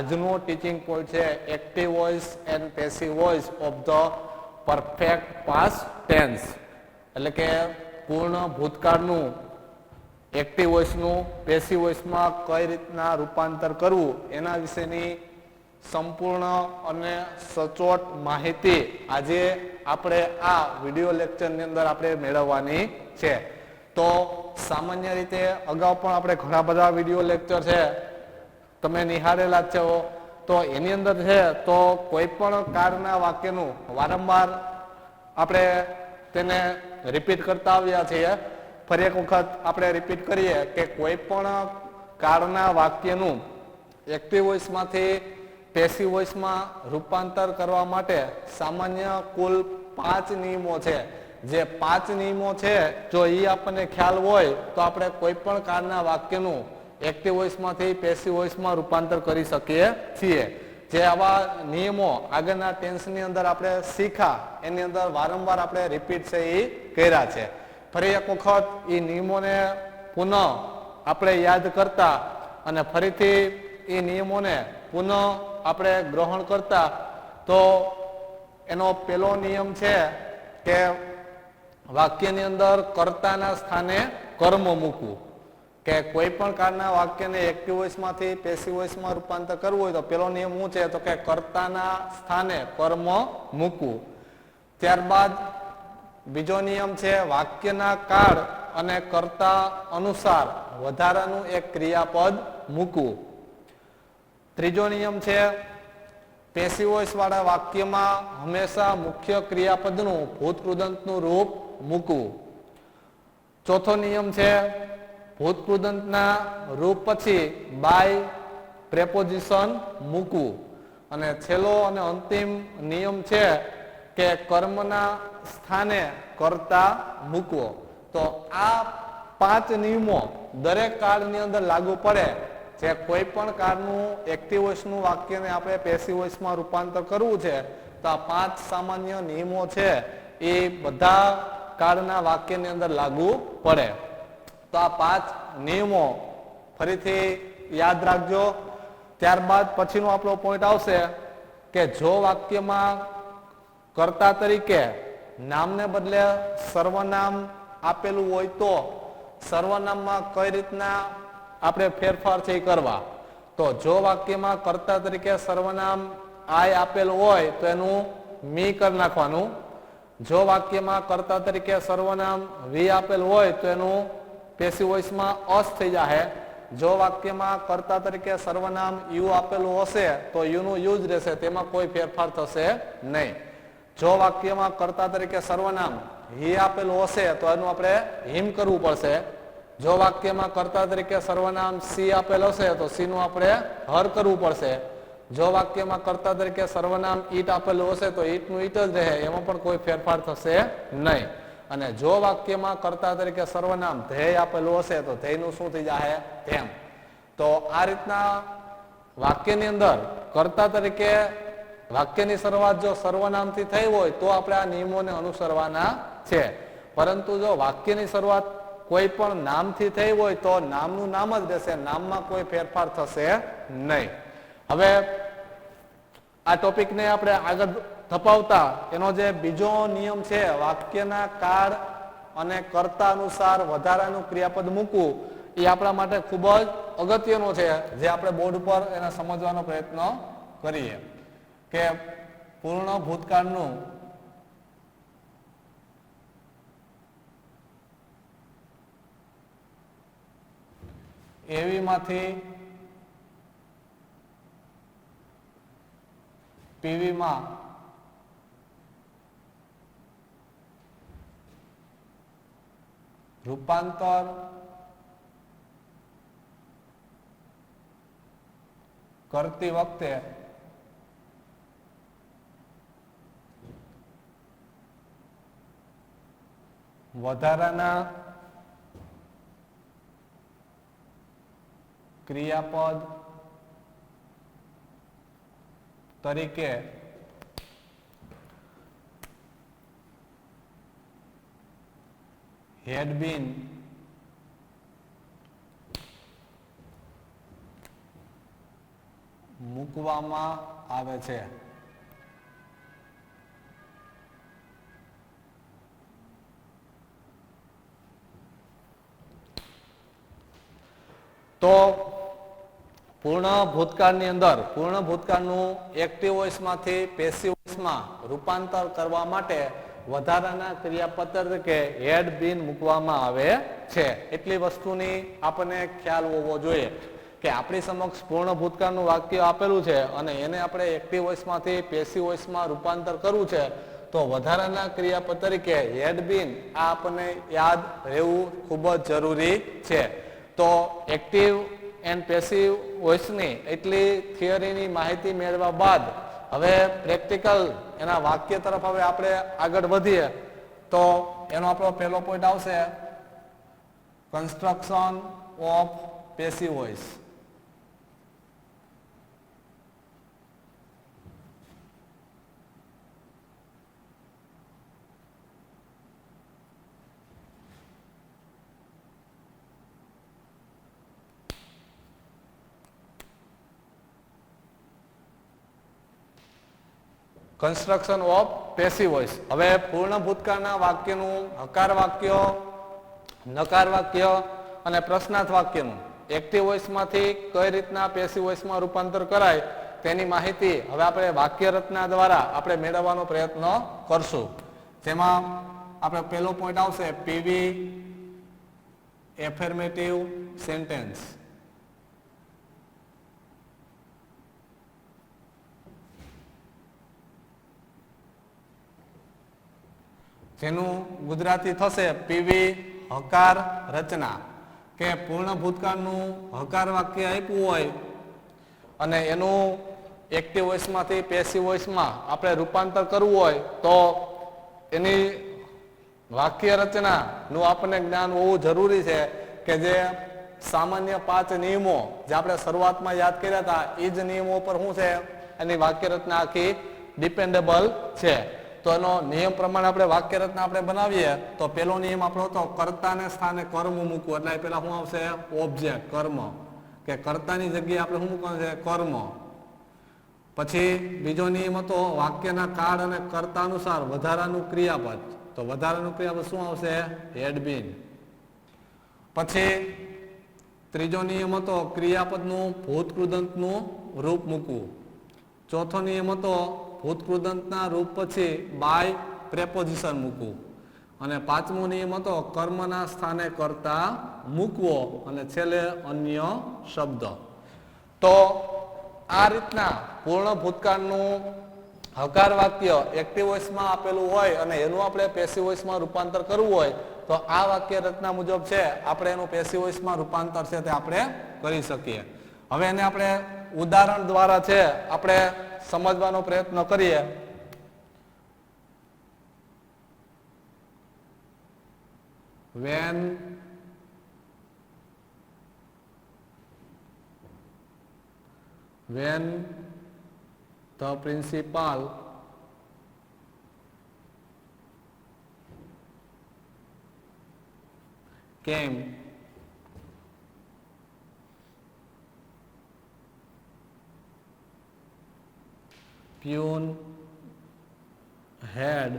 આજનો teaching point છે active voice and passive voice of the perfect past tense, એટલે કે પૂર્ણ ભૂતકાળનું એક્ટિવ વોઇસનું પેસિવ વોઇસમાં કઈ રીતના રૂપાંતર કરવું એના વિશેની સંપૂર્ણ અને સચોટ માહિતી આજે આપણે આ વિડિયો લેક્ચરની અંદર આપણે મેળવવાની છે. તો સામાન્ય રીતે અગાઉ પણ આપણે ઘણા બધા વિડિયો લેક્ચર છે તમે નિહાળેલા જ છો. તો એની અંદર છે તો કોઈ પણ કાળના વાક્યનું વારંવાર આપણે તેને રિપીટ કરતા આવ્યા છીએ. ફરી એક વખત આપણે રિપીટ કરીએ કે કોઈ પણ કાળના વાક્યનું એક્ટિવ વોઇસમાંથી પેસિવ વોઇસમાં રૂપાંતર કરવા માટે સામાન્ય કુલ 5 નિયમો છે. જે 5 નિયમો છે જો એ આપણને ખ્યાલ હોય તો આપણે કોઈ પણ કાળના વાક્યનું એક્ટિવ વોઇસમાંથી પેસિવ વોઇસમાં રૂપાંતર કરી શકીએ છીએ. જે આવા નિયમો આગળના ટેન્સની અંદર આપણે શીખા એની અંદર વારંવાર આપણે રિપીટ છે એ કર્યા છે. ફરી એક વખત એ નિયમોને પુનઃ આપણે યાદ કરતા અને ફરીથી એ નિયમોને પુનઃ આપણે ગ્રહણ કરતા તો એનો પહેલો નિયમ છે કે વાક્યની અંદર કર્તાના સ્થાને કર્મ મૂકવું. કે કોઈ પણ કાળના વાક્યને એક્ટિવ વોઇસમાંથી પેસિવ વોઇસમાં રૂપાંતર કરવું હોય તો પહેલો નિયમ શું છે તો કે કર્તાના સ્થાને કર્મ મૂકવું. ત્યારબાદ બીજો નિયમ છે વાક્યના કાળ અને કર્તા અનુસાર વધારાનું એક ક્રિયાપદ મૂકવું. ત્રીજો નિયમ છે પેસિવ વોઇસ વાળા વાક્યમાં હંમેશા મુખ્ય ક્રિયાપદનું ભૂતકૃદંતનું રૂપ મૂકવું. ચોથો નિયમ છે ભૂતકૃદંતના રૂપ પછી બાય પ્રેપોઝિશન મૂકવું. અને છેલ્લો અને અંતિમ નિયમ છે કે કર્મના સ્થાને કર્તા મૂકવો. તો આ 5 નિયમો દરેક કાળની અંદર લાગુ પડે. જે કોઈ પણ કાળનું એક્ટિવ વોઇસનું વાક્યને આપણે પેસિવ વોઇસમાં રૂપાંતર કરવું છે તો આ 5 સામાન્ય નિયમો છે એ બધા કાળના વાક્યની અંદર લાગુ પડે. તો આ 5 નિયમો ફરીથી યાદ રાખજો. ત્યારબાદ પછીનો આપણો પોઈન્ટ આવશે કે જો વાક્યમાં કર્તા તરીકે નામને બદલે સર્વનામ આપેલું હોય તો સર્વનામમાં કઈ રીતના આપણે ફેરફાર છે કરવા. તો જો વાક્યમાં કર્તા તરીકે સર્વનામ આય આપેલું હોય તો એનું મી કરી નાખવાનું. જો વાક્યમાં કર્તા તરીકે સર્વનામ વી આપેલું હોય તો એનું પેસિવ વોઇસમાં અસ થઈ જશે. જો વાક્યમાં કર્તા તરીકે સર્વનામ યુ આપેલું હશે તો યુનું યુ જ રહેશે, તેમાં કોઈ ફેરફાર થશે નહીં. જો વાક્યમાં કર્તા તરીકે સર્વનામ હી આપેલું હશે તો એનું આપણે હિમ કરવું પડશે. જો વાક્યમાં કર્તા તરીકે સર્વનામ સી આપેલ હશે તો સી નું આપણે હર કરવું પડશે. જો વાક્યમાં કર્તા તરીકે સર્વનામ ઈટ આપેલું હશે તો ઈટ નું ઈટ જ રહે, એમાં પણ કોઈ ફેરફાર થશે નહીં. અને જો વાક્યમાં કર્તા તરીકે સર્વનામ ધ્યેય આપેલું હશે તો ધ્યેયનું શું થઈ જાય ધેમ. તો આ રીતના વાક્યની અંદર કર્તા તરીકે વાક્યની શરૂઆત જો સર્વનામથી થઈ હોય તો આપણે આ નિયમોને અનુસરવાના છે. પરંતુ જો વાક્યની શરૂઆત કોઈ પણ નામથી થઈ હોય તો નામનું નામ જ રહેશે, નામમાં કોઈ ફેરફાર થશે નહીં. હવે આ ટોપિકને આપણે આગળ ધપાવતા એનો જે બીજો નિયમ છે વાક્યના કાળ અને કર્તા અનુસાર વધારાનું ક્રિયાપદ મૂકવું એ આપણા માટે ખૂબ જ અગત્યનો છે. જે આપણે બોર્ડ પર એને સમજવાનો પ્રયત્ન કરીએ કે પૂર્ણ ભૂતકાળનું એવીમાંથી પીવીમાં રૂપાંતર કરતી વખતે વધારાના ક્રિયાપદ તરીકે had been મૂકવામાં આવે છે. તો પૂર્ણ ભૂતકાળની અંદર પૂર્ણ ભૂતકાળનું એક્ટિવ વોઇસમાંથી પેસિવ વોઇસમાં રૂપાંતર કરવા માટે વધારાના ક્રિયાપદ તરીકે હેડ બીન મૂકવામાં આવે છે. એટલી વસ્તુની આપણને ખ્યાલ હોવો જોઈએ કે આપણી સમક્ષ પૂર્ણ ભૂતકાળનું વાક્ય આપેલું છે અને એને આપણે એક્ટિવ વોઇસમાંથી પેસિવ વોઇસમાં રૂપાંતર કરવું છે. તો વધારાના ક્રિયાપદ તરીકે હેડ બીન આ આપણને યાદ રહેવું ખૂબ જ જરૂરી છે. તો એક્ટિવ એન્ડ પેસિવ વોઇસની એટલી થિયરીની માહિતી મેળવ્યા બાદ હવે પ્રેક્ટિકલ એના વાક્ય તરફ હવે આપણે આગળ વધીએ. તો એનો આપણો પહેલો પોઈન્ટ આવશે construction of passive voice. Construction of passive voice. હવે પૂર્ણ ભૂતકાળના વાક્યનું હકાર વાક્ય, નકાર વાક્ય અને પ્રશ્નાર્થ વાક્યનું એક્ટિવ વોઇસમાંથી કઈ રીતના પેસિવ વોઇસમાં રૂપાંતર કરાય તેની માહિતી હવે આપણે વાક્ય રચના દ્વારા આપણે મેળવવાનો પ્રયત્ન કરશું. જેમાં આપણે પહેલો પોઈન્ટ આવશે પીવી એફર્મેટિવ સેન્ટેન્સ. જેનું ગુજરાતી થશે પીવી હકાર રચના. કે પૂર્ણ ભૂતકાળનું હકાર વાક્ય આપ્યું હોય અને એનું એક્ટિવ વોઇસમાંથી પેસિવ વોઇસમાં આપણે રૂપાંતર કરવું હોય તો એની વાક્ય રચનાનું આપણને જ્ઞાન હોવું જરૂરી છે. કે જે સામાન્ય 5 નિયમો જે આપણે શરૂઆતમાં યાદ કર્યા હતા એ જ નિયમો પર શું છે એની વાક્ય રચના આખી ડિપેન્ડેબલ છે. તો એનો નિયમ પ્રમાણે આપણે વાક્ય રચના આપણે બનાવીએ તો પેલો નિયમ આપણો હતો કર્તાને સ્થાને કર્મ મૂકવું. એટલે પેલા શું આવશે ઓબ્જેક્ટ કર્મ. કે કર્તાની જગ્યાએ આપણે શું મૂકવાનું છે કર્મ. પછી બીજો નિયમ હતો વાક્યના કાળ અને કર્તા અનુસાર વધારાનું ક્રિયાપદ. તો વધારાનું ક્રિયાપદ શું આવશે હેડ બીન. પછી ત્રીજો નિયમ હતો ક્રિયાપદનું ભૂતકૃદંતનું રૂપ મૂકવું. ચોથો નિયમ હતો ભૂતકૃદંતના રૂપ પછી બાય પ્રેપોઝિશન મૂકવું. અને પાંચમો નિયમ હતો કર્મના સ્થાને કર્તા મૂકવો અને છેલ્લે અન્ય શબ્દ. તો આ રીતના પૂર્ણ ભૂતકાળનું હકાર વાક્ય એક્ટિવ વોઇસમાં આપેલું હોય અને એનું આપણે પેસિવ વોઇસમાં રૂપાંતર કરવું હોય તો આ વાક્ય રચના મુજબ છે આપણે એનું પેસિવ વોઇસમાં રૂપાંતર છે તે આપણે કરી શકીએ. હવે એને આપણે ઉદાહરણ દ્વારા છે આપણે સમજવાનો પ્રયત્ન કરીએ. when the principal came Pune had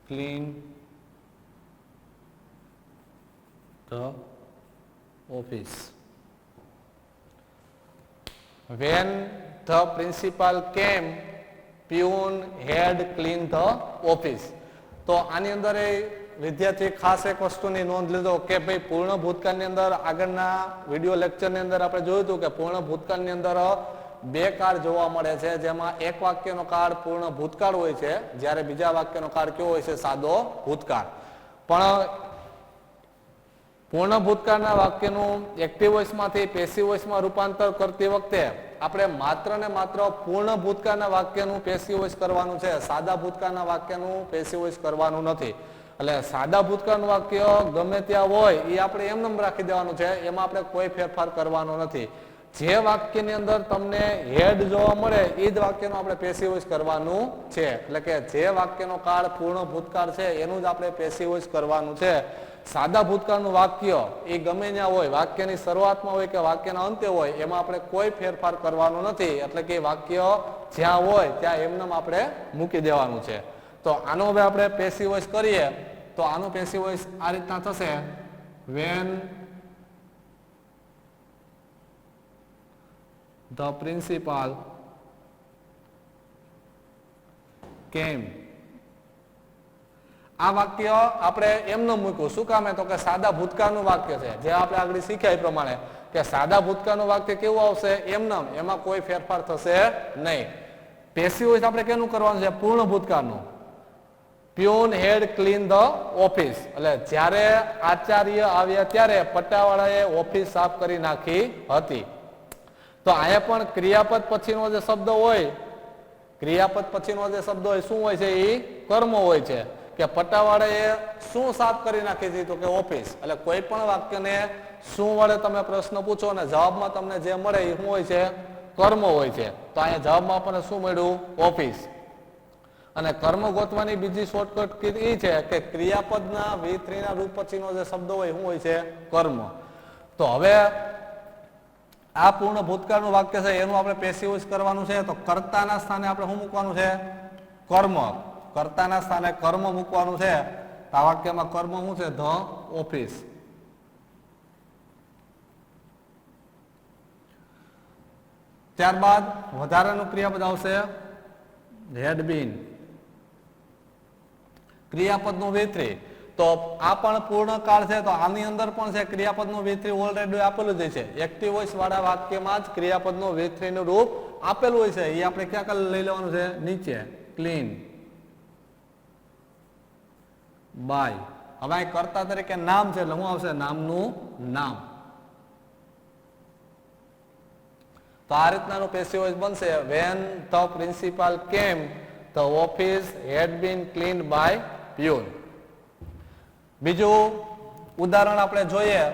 cleaned the office. When the principal came, Pune had cleaned the office. તો આની અંદર વિદ્યાર્થી ખાસ એક વસ્તુની નોંધ લીધો કે ભાઈ પૂર્ણ ભૂતકાળની અંદર આગળના વિડીયો લેક્ચરની અંદર આપણે જોયું હતું કે પૂર્ણ ભૂતકાળની અંદર બે કાળ જોવા મળે છે, જેમાં એક વાક્યનો કાળ પૂર્ણ ભૂતકાળ હોય છે, જ્યારે બીજા વાક્યનો કાળ કેવો હોય છે સાદો ભૂતકાળ. પણ પૂર્ણ ભૂતકાળના વાક્યનું એક્ટિવ વોઇસમાંથી પેસિવ વોઇસમાં રૂપાંતર કરતી વખતે આપણે માત્ર ને માત્ર પૂર્ણ ભૂતકાળના વાક્યનું પેસિવ વોઇસ કરવાનું છે, સાદા ભૂતકાળના વાક્યનું પેસિવ વોઇસ કરવાનું નથી. એટલે સાદા ભૂતકાળનું વાક્ય ગમે ત્યાં હોય એ આપણે એમ રાખી દેવાનું છે, એમાં આપણે કોઈ ફેરફાર કરવાનો નથી. જે વાક્યની અંદર તમને હેડ જોવા મળે એ જ વાક્યનું આપણે પેસિવ વોઇસ કરવાનું છે. એટલે કે જે વાક્યનો કાળ પૂર્ણ ભૂતકાળ છે એનું જ આપણે પેસિવ વોઇસ કરવાનું છે. સાદા ભૂતકાળનું વાક્ય એ ગમે ત્યાં હોય, વાક્યની શરૂઆતમાં હોય કે વાક્યના અંતે હોય, એમાં આપણે કોઈ ફેરફાર કરવાનો નથી. એટલે કે વાક્ય જ્યાં હોય ત્યાં એમનેમ આપણે મૂકી દેવાનું છે. તો આનો હવે આપણે પેસિવ વોઇસ કરીએ તો આનો પેસિવ વોઇસ આ રીતના થશે, when the principal came. આ વાક્ય આપણે એમને મૂક્યું, શું કામે? તો કે સાદા ભૂતકાળનું વાક્ય છે. જે આપણે આગળ શીખ્યા એ પ્રમાણે કે સાદા ભૂતકાળનું વાક્ય કેવું આવશે? એમનેમ, એમાં કોઈ ફેરફાર થશે નહીં. પેસિવ વોઇસ આપણે કેનું કરવાનું છે? પૂર્ણ ભૂતકાળનું. Peon had clean the office. એટલે જ્યારે આચાર્ય આવ્યા ત્યારે પટ્ટાવાળાએ ઓફિસ સાફ કરી નાખી હતી. તો અહીંયા પણ ક્રિયાપદ પછીનો જે શબ્દ હોય, ક્રિયાપદ પછીનો જે શબ્દ હોય શું હોય છે? એ કર્મ હોય છે. કે પટ્ટાવાળાએ શું સાફ કરી નાખી હતી? તો કે ઓફિસ. એટલે કોઈ પણ વાક્યને શું વડે તમે પ્રશ્ન પૂછો અને જવાબમાં તમને જે મળે એ શું હોય છે? કર્મ હોય છે. તો અહીંયા જવાબમાં આપણને શું મળ્યું? ઓફિસ. અને કર્મ ગોતવાની બીજી શોર્ટકટ એ છે કે ક્રિયાપદના V3 ના રૂપ પછીનો જે શબ્દ હોય શું હોય છે? કર્મ. તો હવે આ પૂર્ણ ભૂતકાળનું વાક્ય છે એનું આપણે પેસિવ વોઇસ કરવાનું છે. તો કર્તાના સ્થાને આપણે શું મૂકવાનું છે? કર્મ. કર્તાના સ્થાને કર્મ મૂકવાનું છે. આ વાક્યમાં કર્મ શું છે? The office. ત્યારબાદ વધારાનું ક્રિયાપદ આવશે હેડ બીન. ક્રિયાપદનું V3. તો આ પણ પૂર્ણ કાળ છે. તો આની અંદર પણ છે ક્રિયાપદનું V3 ઓલરેડી આપેલું જ છે. એક્ટિવ વોઇસ વાળા વાક્યમાં જ ક્રિયાપદનું V3 નું રૂપ આપેલું હોય છે. એ આપણે ક્યાં લઈ લેવાનું છે? નીચે. Clean by. હવે અહીં કર્તા તરીકે નામ છે એટલે શું આવશે? નામનું નામ. તો આ રીતનાનું પેસિવ વોઇસ બનશે. when the principal came the office had been cleaned by peon. બીજું ઉદાહરણ આપણે જોઈએ.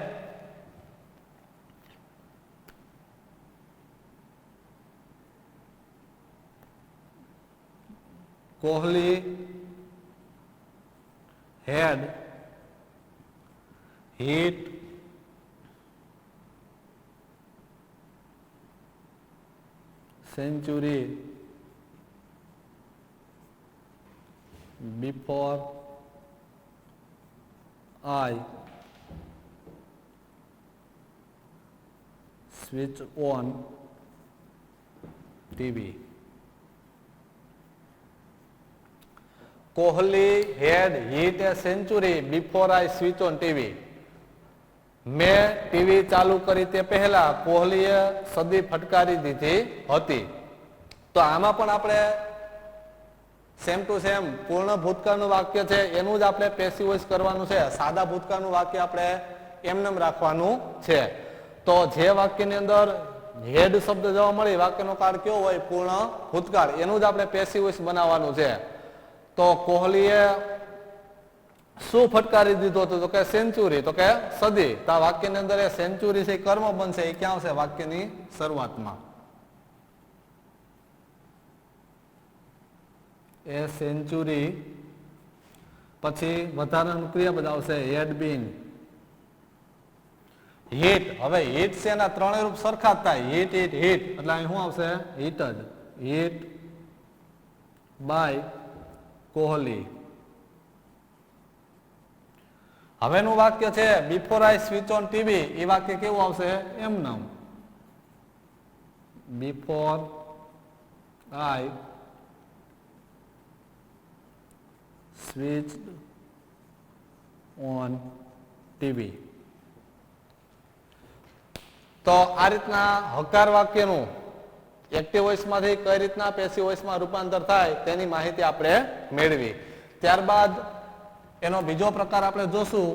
Kohli had hit century before I switch on TV. Kohli had hit a century before I switch on TV. મેં ટીવી ચાલુ કરી તે પહેલા કોહલીએ સદી ફટકારી દીધી હતી. તો આમાં પણ આપણે સેમ ટુ સેમ પૂર્ણ ભૂતકાળનું વાક્ય છે એનું જ આપણે પેસિવ વોઇસ કરવાનું છે. સાદા ભૂતકાળનું વાક્ય આપણે એમનેમ રાખવાનું છે. તો જે વાક્યની અંદર હેડ શબ્દ જોવા મળે વાક્યનો કાળ કેવો હોય? પૂર્ણ ભૂતકાળ. એનું જ આપણે પેસિવ વોઇસ બનાવવાનું છે. તો કોહલીએ શું ફટકારી દીધો હતો? તો કે સેન્ચુરી. તો કે સદી. તો આ વાક્યની અંદર એ સેન્ચુરી છે કર્મ બનશે. એ ક્યાં આવશે? વાક્યની શરૂઆતમાં. એ સેન્ચુરી પછી વધારાનું ક્રિયાપદ આવશે હેડ બીન. હિટ. હવે હિટ છે એના ત્રણેય રૂપ સરખા જ થાય. હિટ હિટ હિટ એટલે અહીં શું આવશે? હિટ જ. Hit by Kohli. હવેનું વાક્ય છે before I switch on TV. એ વાક્ય કેવું આવશે? એમનેમ. Before I switch on TV. તો આ રીતના હકાર વાક્યનું એક્ટિવ વોઇસમાંથી કઈ રીતના પેસિવ વોઇસમાં રૂપાંતર થાય તેની માહિતી આપણે મેળવી. ત્યારબાદ એનો બીજો પ્રકાર આપણે જોશું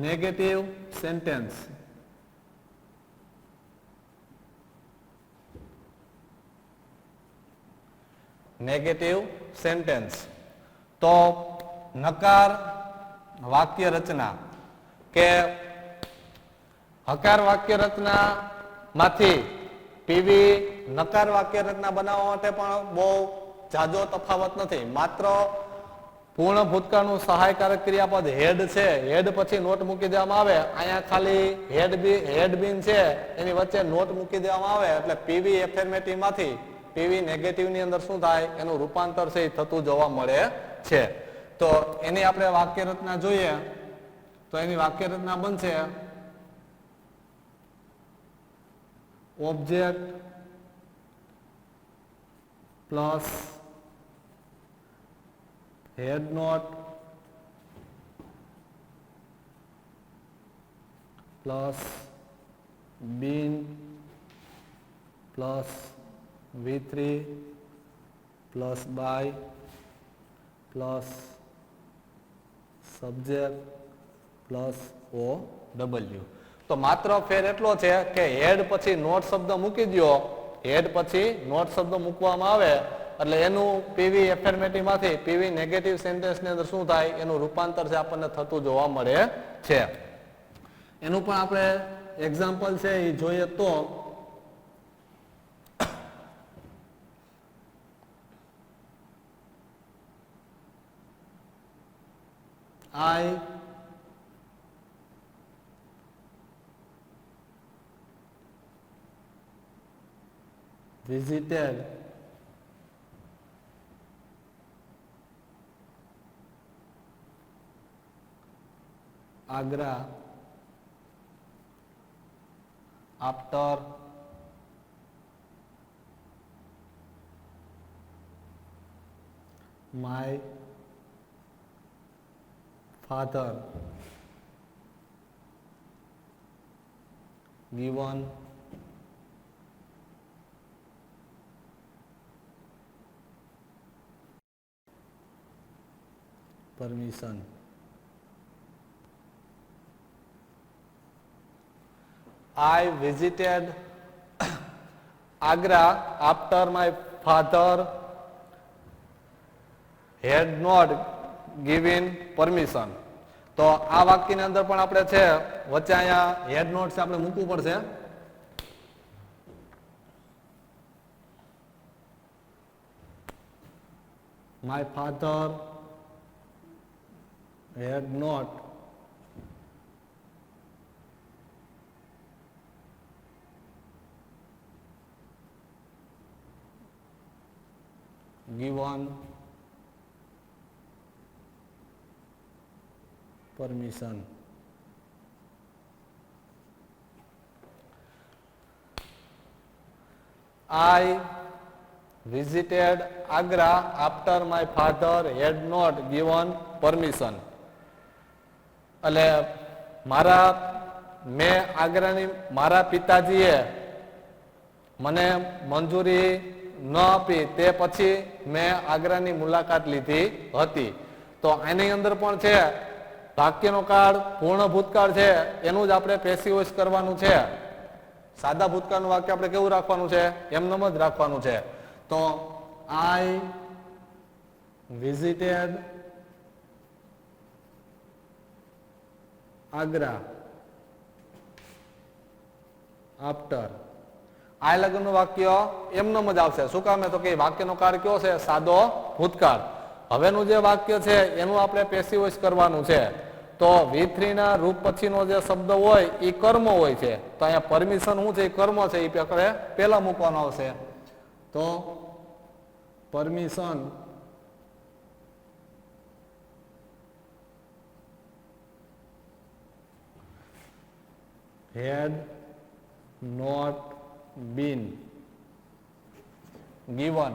નેગેટિવ સેન્ટેન્સ. Negative sentence. તો નકાર વાક્ય રચના કે હકાર વાક્ય રચના માંથી પીવી નકાર વાક્ય રચના બનાવવા માટે પણ બહુ જાજો તફાવત નથી. માત્ર પૂર્ણ ભૂતકાળનું સહાયકારક ક્રિયાપદ હેડ છે, હેડ પછી નોટ મૂકી દેવામાં આવે, અહીંયા ખાલી હેડ બીન છે એની વચ્ચે નોટ મૂકી દેવામાં આવે એટલે પીવી એફર્મેટિવ માંથી પીવી નેગેટિવ ની અંદર શું થાય, એનું રૂપાંતર છે એ થતું જોવા મળે છે. તો એની આપણે વાક્ય રચના જોઈએ તો એની વાક્ય રચના બનશે object plus head note plus bin plus v3 plus by plus subject plus OW. તો માત્ર ફેર એટલો છે કે હેડ પછી નોટ શબ્દ મૂકી દો, હેડ પછી નોટ શબ્દ મૂકવામાં આવે એટલે એનું પીવી એફર્મેટિવ માંથી પીવી નેગેટિવ સેન્ટેન્સ ની અંદર શું થાય, એનું રૂપાંતર છે આપણને થતું જોવા મળે છે. એનું પણ આપણે એક્ઝામ્પલ છે એ જોઈએ તો I visited Agra after my father given permission. I visited Agra after my father had not given permission. તો આ વાક્યની અંદર પણ આપણે છે વચ્ચે અહીંયા હેડ નોટ છે આપણે મૂકવું પડશે. My father had not given permission. I visited Agra after my father had not given permission. એટલે મારા પિતાજીએ મને મંજૂરી ન આપી તે પછી મેં આગ્રાની મુલાકાત લીધી હતી. તો આની અંદર પણ છે વાક્યનો કાળ પૂર્ણ ભૂતકાળ છે એનું જ આપણે પેસિવ વોઇસ કરવાનું છે. સાદા ભૂતકાળનું વાક્ય આપણે કેવું રાખવાનું છે, એમનેમ જ રાખવાનું છે. તો આઈ વિઝિટેડ આગ્રા આફ્ટર આ લગનનું વાક્ય એમનેમ જ આવશે. શું કામે તો કે વાક્યનો કાળ કયો છે, સાદો ભૂતકાળ. હવેનું જે વાક્ય છે એનું આપણે પેસિવ વોઇસ કરવાનું છે. તો V3 ના રૂપ પછીનો જે શબ્દ હોય એ કર્મ હોય છે. તો અહીંયા પરમિશન શું છે, એ કર્મ છે, એ આપણે પહેલા મૂકવાનો આવશે. તો permission had not been given.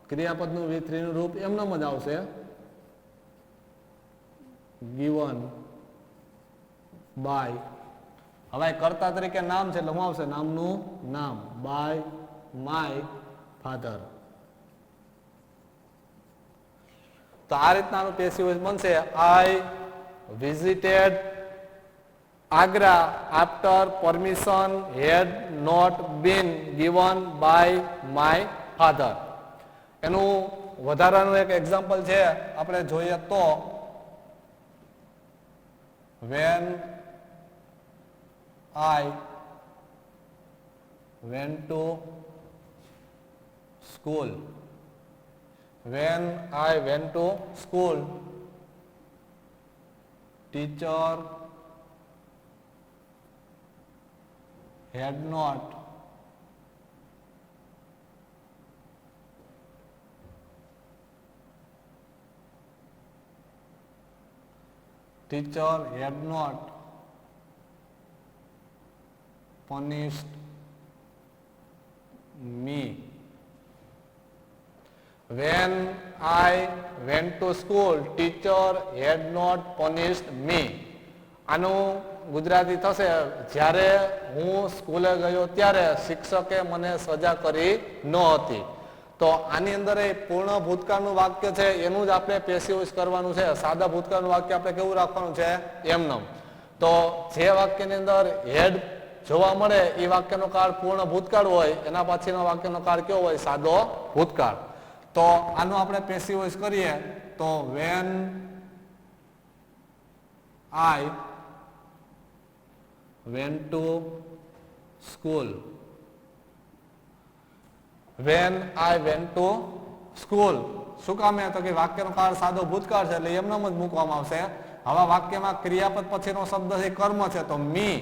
ક્રિયાપદનું V3 નું રૂપ એમનેમ જ આવશે. given by. હવે કર્તા તરીકે નામ છે એટલે શું આવશે, નામનું નામ. by my father. તો આ રીતનાનું પેસિવ વોઇસ બનશે. I visited Agra after permission had not been given by my father. એનું વધારાનું એક એક્ઝામ્પલ છે આપણે જોઈએ તો when I went to school When I went to school, teacher had not punished me. When I went to school, teacher had not punished me. આનું ગુજરાતી થશે જ્યારે હું સ્કૂલે ગયો ત્યારે શિક્ષકે મને સજા કરી ન હતી. તો આની અંદર એ પૂર્ણ ભૂતકાળનું વાક્ય છે એનું જ આપણે પેસિવ વોઇસ કરવાનું છે. સાદા ભૂતકાળનું વાક્ય આપણે કેવું રાખવાનું છે? એમનેમ. તો જે વાક્યની અંદર હેડ જોવા મળે એ વાક્યનો કાળ પૂર્ણ ભૂતકાળ હોય, એના પછીનો વાક્યનો કાળ કેવો હોય? સાદો ભૂતકાળ. તો આનું આપણે પેસિવ વોઇસ કરીએ તો when I went to school. When I went to school. શું કામે? તો કે વાક્યનો કાળ સાદો ભૂતકાળ છે એટલે એમનેમ જ મૂકવામાં આવશે. હવે વાક્યમાં ક્રિયાપદ પછીનો શબ્દ છે કર્મ છે તો મી.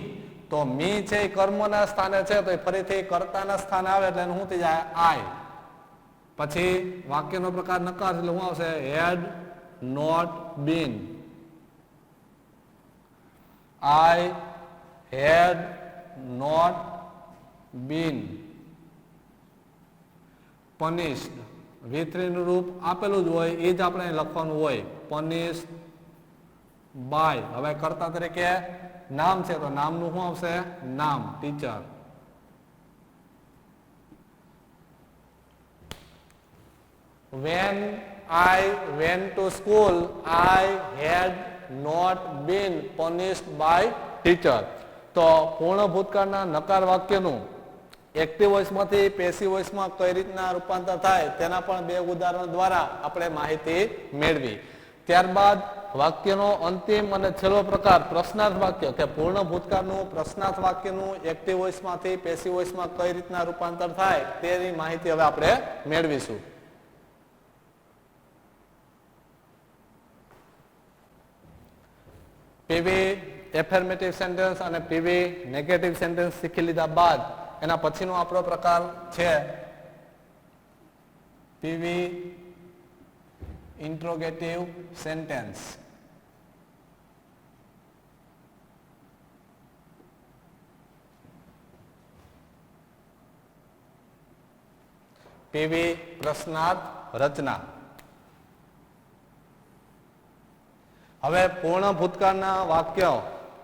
તો મી છે એ કર્મના સ્થાને છે તો ફરીથી કર્તાના સ્થાને આવે એટલે એનું શું થઈ જાય? આઈ. પછી વાક્યનો પ્રકાર નકાર એટલે શું આવશે? Had not been. I had not been punished. V3 નું રૂપ આપેલું જ હોય એ જ આપણે લખવાનું હોય. punished by. હવે કર્તા તરીકે નામ છે તો નામનું શું આવશે? નામ teacher. When I went to school, I had not been punished by teacher. તો પૂર્ણ ભૂતકાળના નકાર વાક્યનું એક્ટિવ વોઇસમાંથી પેસિવ વોઇસમાં કઈ રીતના રૂપાંતર થાય તેના પણ બે ઉદાહરણ દ્વારા આપણે માહિતી મેળવી. ત્યારબાદ વાક્યનો અંતિમ અને છેલ્લો પ્રકાર પ્રશ્નાર્થ વાક્ય કે પૂર્ણ ભૂતકાળનું પ્રશ્નાર્થ વાક્યનું એક્ટિવ વોઇસમાંથી પેસિવ વોઇસમાં કઈ રીતના રૂપાંતર થાય તેની માહિતી હવે આપણે મેળવીશું. પીવી એફર્મેટિવ સેન્ટેન્સ અને પીવી નેગેટિવ સેન્ટેન્સ શીખી લીધા બાદ એના પછીનો આપણો પ્રકાર છે પીવી ઇન્ટ્રોગેટિવ સેન્ટેન્સ. પીવી પ્રશ્નાર્થ રચના. હવે પૂર્ણ ભૂતકાળના વાક્ય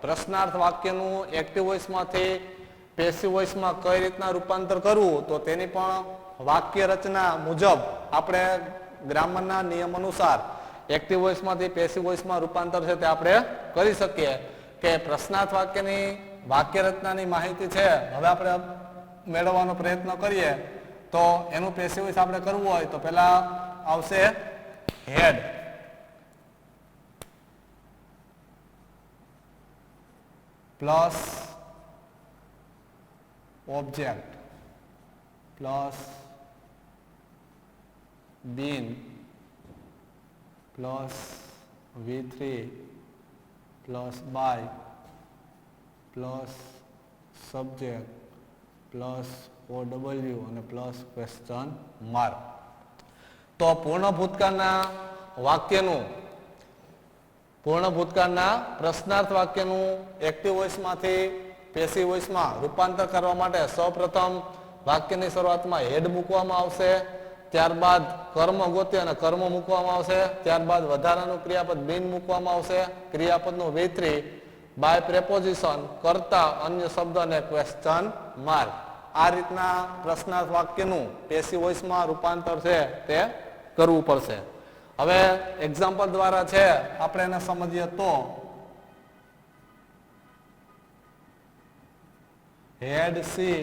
પ્રશ્નાર્થ વાક્યનું એક્ટિવ વોઇસમાંથી પેસિવ વોઇસમાં કઈ રીતના રૂપાંતર કરવું તો તેની પણ વાક્ય રચના મુજબ આપણે ગ્રામરના નિયમ અનુસાર એક્ટિવ વોઇસમાંથી પેસિવ વોઇસમાં રૂપાંતર છે તે આપણે કરી શકીએ. કે પ્રશ્નાર્થ વાક્યની વાક્ય રચનાની માહિતી છે હવે આપણે મેળવવાનો પ્રયત્ન કરીએ તો એનું પેસિવ વોઇસ આપણે કરવું હોય તો પહેલા આવશે had. Plus object plus been plus V3 plus by plus subject plus OW અને પ્લસ ક્વેશ્ચન માર્ક. તો પૂર્ણ ભૂતકાળના વાક્યનું પૂર્ણ ભૂતકાળના પ્રશ્નાર્થ વાક્યનું એક્ટિવ વોઇસમાંથી પેસિવ વોઇસમાં રૂપાંતર કરવા માટે સૌપ્રથમ વાક્યની શરૂઆતમાં હેડ મૂકવામાં આવશે, ત્યારબાદ કર્મ ગોતી અને કર્મ મૂકવામાં આવશે, ત્યારબાદ વધારાનું ક્રિયાપદ બીન મૂકવામાં આવશે, ક્રિયાપદનું V3 બાય પ્રેપોઝિશન કરતા અન્ય શબ્દ અને ક્વેશ્ચન માર્ક. આ રીતના પ્રશ્નાર્થ વાક્યનું પેસિવ વોઇસમાં રૂપાંતર છે તે કરવું પડશે. હવે એક્ઝામ્પલ દ્વારા છે આપણે એને સમજીએ તો had she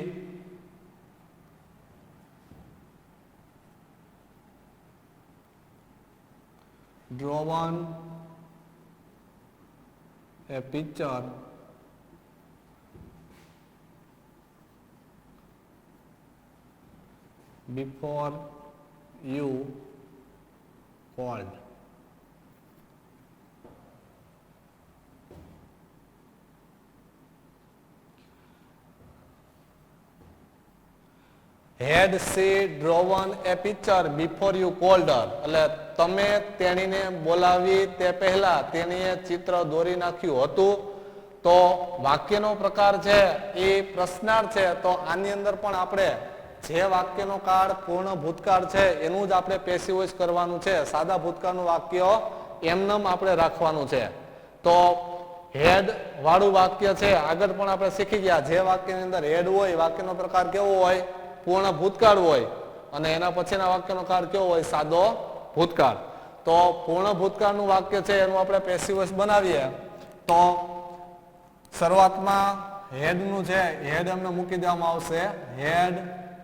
drawn a picture before you called. Had she drawn a picture before you called her. એટલે તમે તેણીને બોલાવી તે પહેલા તેણીએ ચિત્ર દોરી નાખ્યું હતું. તો વાક્યનો પ્રકાર છે એ પ્રશ્નાર્થ છે. તો આની અંદર પણ આપણે જે વાક્યનો કાળ પૂર્ણ ભૂતકાળ છે એનું જ આપણે પેસિવ વોઇસ કરવાનું છે. સાદા ભૂતકાળનું વાક્ય એમનેમ આપણે રાખવાનું છે. તો હેડ વાળું વાક્ય છે આગળ પણ આપણે શીખી ગયા. જે વાક્યની અંદર હેડ હોય વાક્યનો પ્રકાર કેવો હોય? પૂર્ણ ભૂતકાળ હોય. અને એના પછીના વાક્યનો કાળ કેવો હોય? સાદો ભૂતકાળ. તો પૂર્ણ ભૂતકાળનું વાક્ય છે એનું આપણે પેસિવ વોઇસ બનાવીએ. તો શરૂઆતમાં હેડનું છે હેડ એમને મૂકી દેવામાં આવશે. હેડ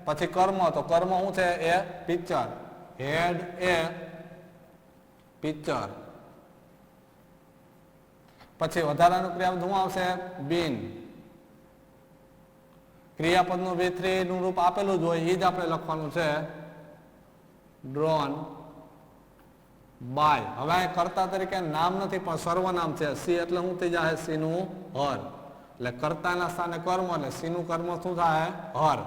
પછી કર્મ. તો કર્મ શું છે? એ પિક્ચર. Head a picture. પછી વધારાનું ક્રિયાપદ શું આવશે? બીન. ક્રિયાપદનું V3 નું રૂપ આપેલું જ હોય એ જ આપણે લખવાનું છે. Drawn by. હવે અહીં કર્તા તરીકે નામ નથી પણ સર્વનામ છે. સી એટલે શું થઈ જાય? સી નું હર. એટલે કર્તાના સ્થાને કર્મ એટલે સી નું કર્મ શું થાય? હર.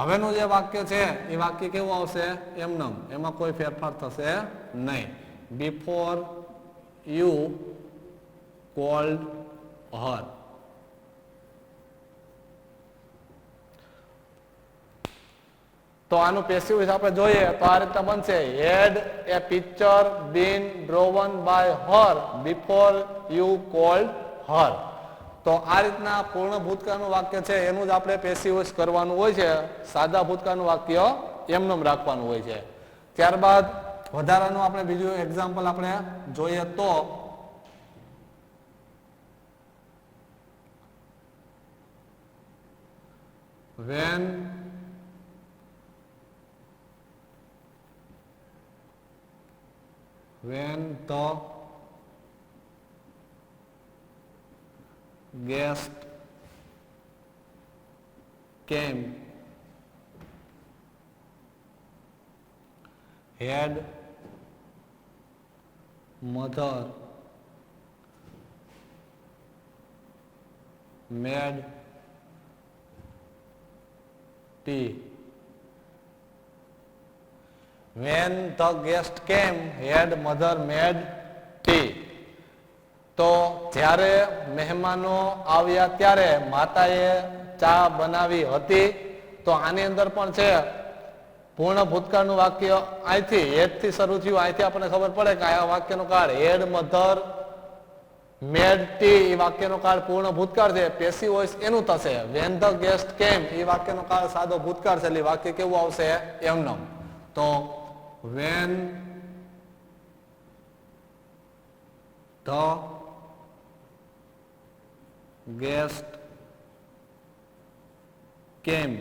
હવેનું જે વાક્ય છે એ વાક્ય કેવું આવશે? એમનેમ. એમાં કોઈ ફેરફાર થશે નહીં. Before you called her. તો આનું પેસિવ વોઇસ આપણે જોઈએ તો આ રીતના બનશે. Had a picture been drawn by her before you called her. તો આ રીતના પૂર્ણ ભૂતકાળનું વાક્ય છે એનું જ આપણે પેસિવ વોઇસ કરવાનું હોય છે. સાદા ભૂતકાળનું વાક્ય એમનેમ રાખવાનું હોય છે. ત્યારબાદ વધારાનું આપણે બીજું એક્ઝામ્પલ આપણે જોઈએ તો when the guest came, had mother made tea. When the guest came, had mother made tea. તો જ્યારે મહેમાનો આવ્યા ત્યારે માતાએ ચા બનાવી હતી. તો આની અંદર પણ છે પૂર્ણ ભૂતકાળનું વાક્ય અહીંથી હેડથી શરૂ થયું. અહીંથી આપણને ખબર પડે કે આ વાક્યનો કાળ હેડ મધર મેડ ટી એ વાક્યનો કાળ પૂર્ણ ભૂતકાળ છે. પેસિવ વોઇસ એનું થશે. વેન ધ ગેસ્ટ કેમ એ વાક્યનો કાળ સાદો ભૂતકાળ છે. એટલે વાક્ય કેવું આવશે? એમનેમ. તો when the guest came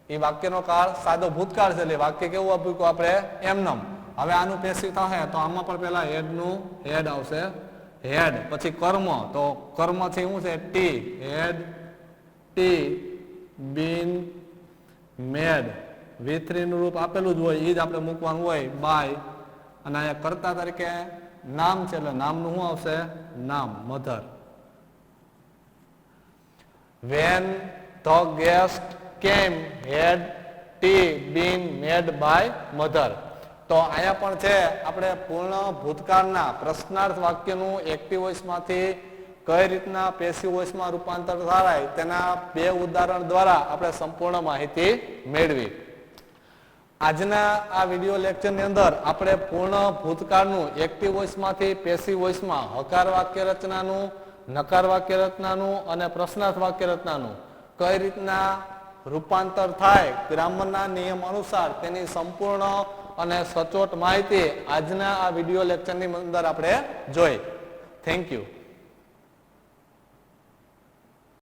એ વાક્યનો કાળ સાદો ભૂતકાળ છે. એટલે વાક્ય કેવું આપ્યું આપણે? એમનેમ. હવે આનું પેસિવ થશે તો આમાં પણ પેલા હેડ નું હેડ આવશે. હેડ પછી કર્મ. તો કર્મ થી શું છે? ટી. હેડ ટી બીન મેડ. V3 નું રૂપ આપેલું જ હોય એ જ આપણે મૂકવાનું હોય. બાય. અને અહીંયા કર્તા તરીકે નામ છે એટલે નામનું શું આવશે? નામ mother. when the guest came had tea been made by mother. તો અહીંયા પણ છે આપણે પૂર્ણ ભૂતકાળના પ્રશ્નાર્થ વાક્યનું એક્ટિવ વોઇસમાંથી કઈ રીતના પેસિવ વોઇસમાં રૂપાંતર થાય તેના બે ઉદાહરણ દ્વારા આપણે સંપૂર્ણ માહિતી મેળવી. આજના આ વિડિયો લેક્ચરની અંદર આપણે પૂર્ણ ભૂતકાળનું એક્ટિવ વોઇસમાંથી પેસિવ વોઇસમાં હકાર વાક્ય રચનાનું, નકાર વાક્ય રચનાનું અને પ્રશ્નાર્થ વાક્ય રચનાનું કઈ રીતના રૂપાંતર થાય ગ્રામરના નિયમ અનુસાર તેની સંપૂર્ણ અને સચોટ માહિતી આજના આ વિડિયો લેક્ચરની અંદર આપણે જોઈ. Thank you.